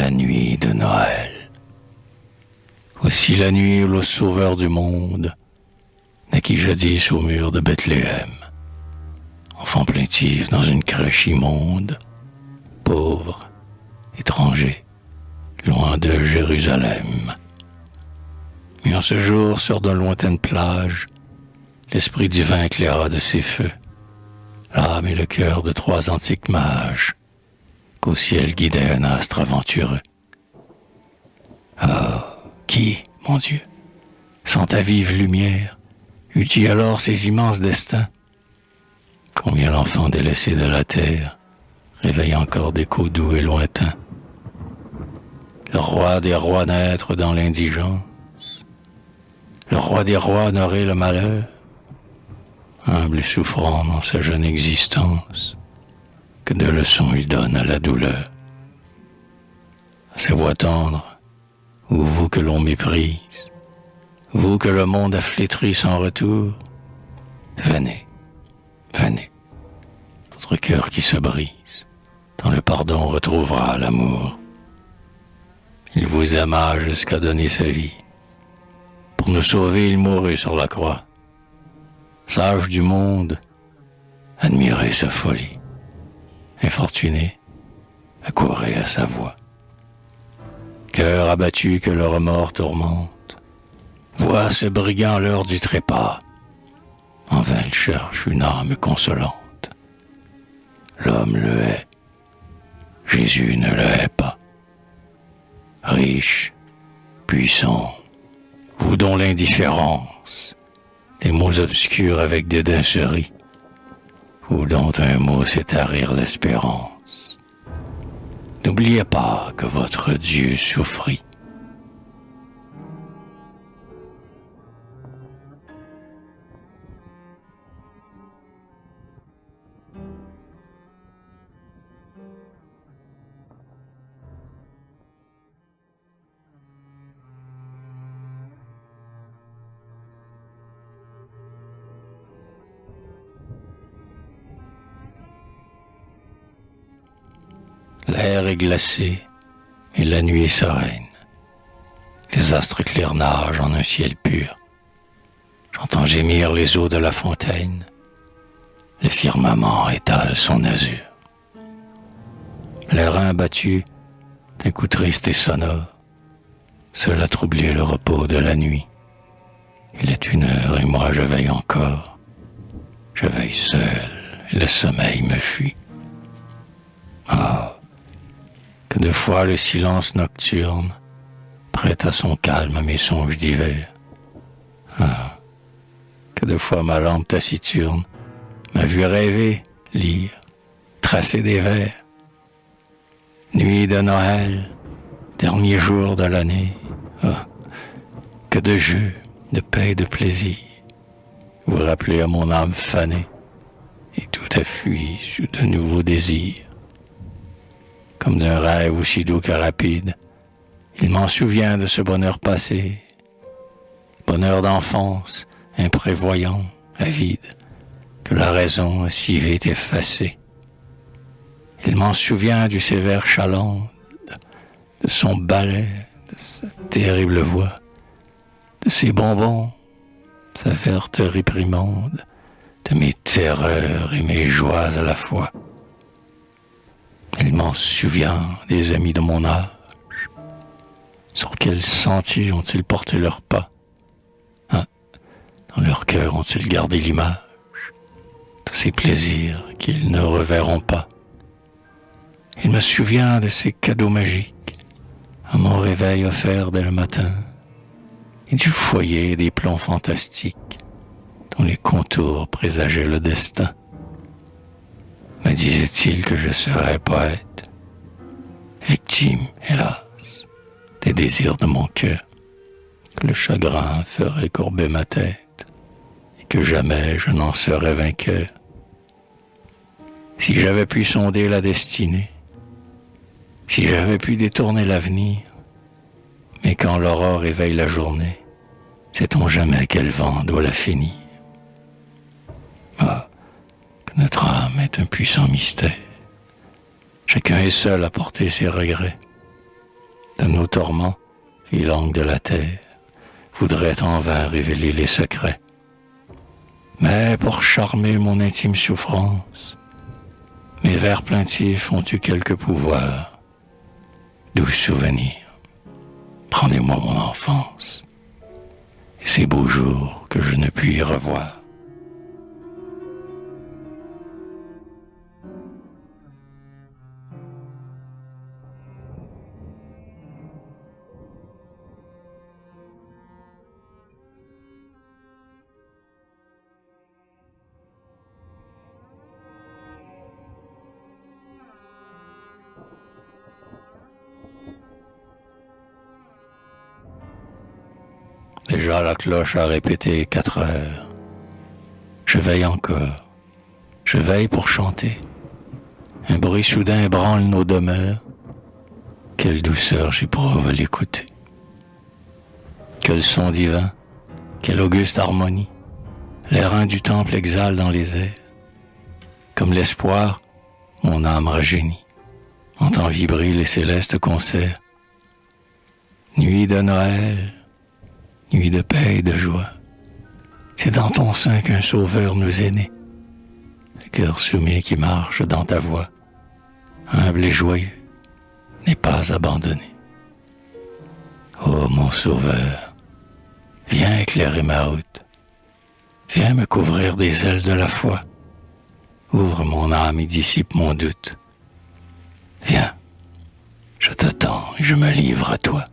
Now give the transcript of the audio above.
la nuit de Noël. Voici la nuit où le Sauveur du monde naquit jadis au mur de Bethléem. Enfant plaintif dans une crèche immonde, pauvre, étranger, loin de Jérusalem. Mais en ce jour, sur de lointaines plages, l'esprit divin éclaira de ses feux l'âme et le cœur de 3 antiques mages qu'au ciel guidait un astre aventureux. Ah, qui, mon Dieu, sans ta vive lumière, eût-il alors ces immenses destins? Combien l'enfant délaissé de la terre réveille encore d'échos doux et lointains. Le roi des rois naître dans l'indigence, le roi des rois honorer le malheur, humble et souffrant dans sa jeune existence, que de leçons il donne à la douleur. À sa voix tendre, ou vous que l'on méprise, vous que le monde a flétri sans retour, venez, venez, votre cœur qui se brise, dans le pardon retrouvera l'amour. Il vous aima jusqu'à donner sa vie. Pour nous sauver, il mourut sur la croix. Sage du monde, admirez sa folie. Infortuné, accourez à sa voix. Cœur abattu que le remords tourmente, vois ce brigand à l'heure du trépas. En vain il cherche une âme consolante. L'homme le hait, Jésus ne le hait pas. Riche, puissant, vous dont l'indifférence, des mots obscurs avec dédain se rit, ou dont un mot sait tarir l'espérance. N'oubliez pas que votre Dieu souffrit. L'air est glacé et la nuit est sereine. Les astres clairs nagent en un ciel pur. J'entends gémir les eaux de la fontaine. Le firmament étale son azur. L'airain battu d'un coup triste et sonore, seul a troublé le repos de la nuit. Il est 1 heure et moi je veille encore. Je veille seul et le sommeil me fuit. Ah, que de fois le silence nocturne prête à son calme mes songes d'hiver. Ah, que de fois ma lampe taciturne m'a vu rêver, lire, tracer des vers. Nuit de Noël, dernier jour de l'année, ah, que de jeux, de paix et de plaisir, vous rappelez à mon âme fanée, et tout a fui sous de nouveaux désirs. Comme d'un rêve aussi doux que rapide, il m'en souvient de ce bonheur passé, bonheur d'enfance, imprévoyant, avide, que la raison a si vite effacé. Il m'en souvient du sévère chaland, de son balai, de sa terrible voix, de ses bonbons, sa verte réprimande, de mes terreurs et mes joies à la fois. Il m'en souvient des amis de mon âge. Sur quels sentiers ont-ils porté leurs pas? Hein? Dans leur cœur ont-ils gardé l'image de ces plaisirs qu'ils ne reverront pas? Il me souvient de ces cadeaux magiques à mon réveil offert dès le matin, et du foyer des plans fantastiques dont les contours présageaient le destin. Me disait-il que je serais poète, victime, hélas, des désirs de mon cœur, que le chagrin ferait courber ma tête, et que jamais je n'en serais vainqueur. Si j'avais pu sonder la destinée, si j'avais pu détourner l'avenir, mais quand l'aurore éveille la journée, sait-on jamais quel vent doit la finir? Ah, que notre âme est un puissant mystère. Chacun est seul à porter ses regrets. De nos tourments, les langues de la terre voudraient en vain révéler les secrets. Mais pour charmer mon intime souffrance, mes vers plaintifs ont eu quelque pouvoir. Doux souvenirs, rendez-moi mon enfance et ces beaux jours que je ne puis revoir. Déjà la cloche a répété 4 heures. Je veille encore. Je veille pour chanter. Un bruit soudain ébranle nos demeures. Quelle douceur j'éprouve à l'écouter. Quel son divin, quelle auguste harmonie. L'airain du temple exhale dans les airs. Comme l'espoir, mon âme rajeunit. Entend vibrer les célestes concerts. Nuit de Noël, nuit de paix et de joie, c'est dans ton sein qu'un sauveur nous est né. Le cœur soumis qui marche dans ta voie, humble et joyeux, n'est pas abandonné. Ô mon sauveur, viens éclairer ma route, viens me couvrir des ailes de la foi, ouvre mon âme et dissipe mon doute. Viens, je te tends et je me livre à toi.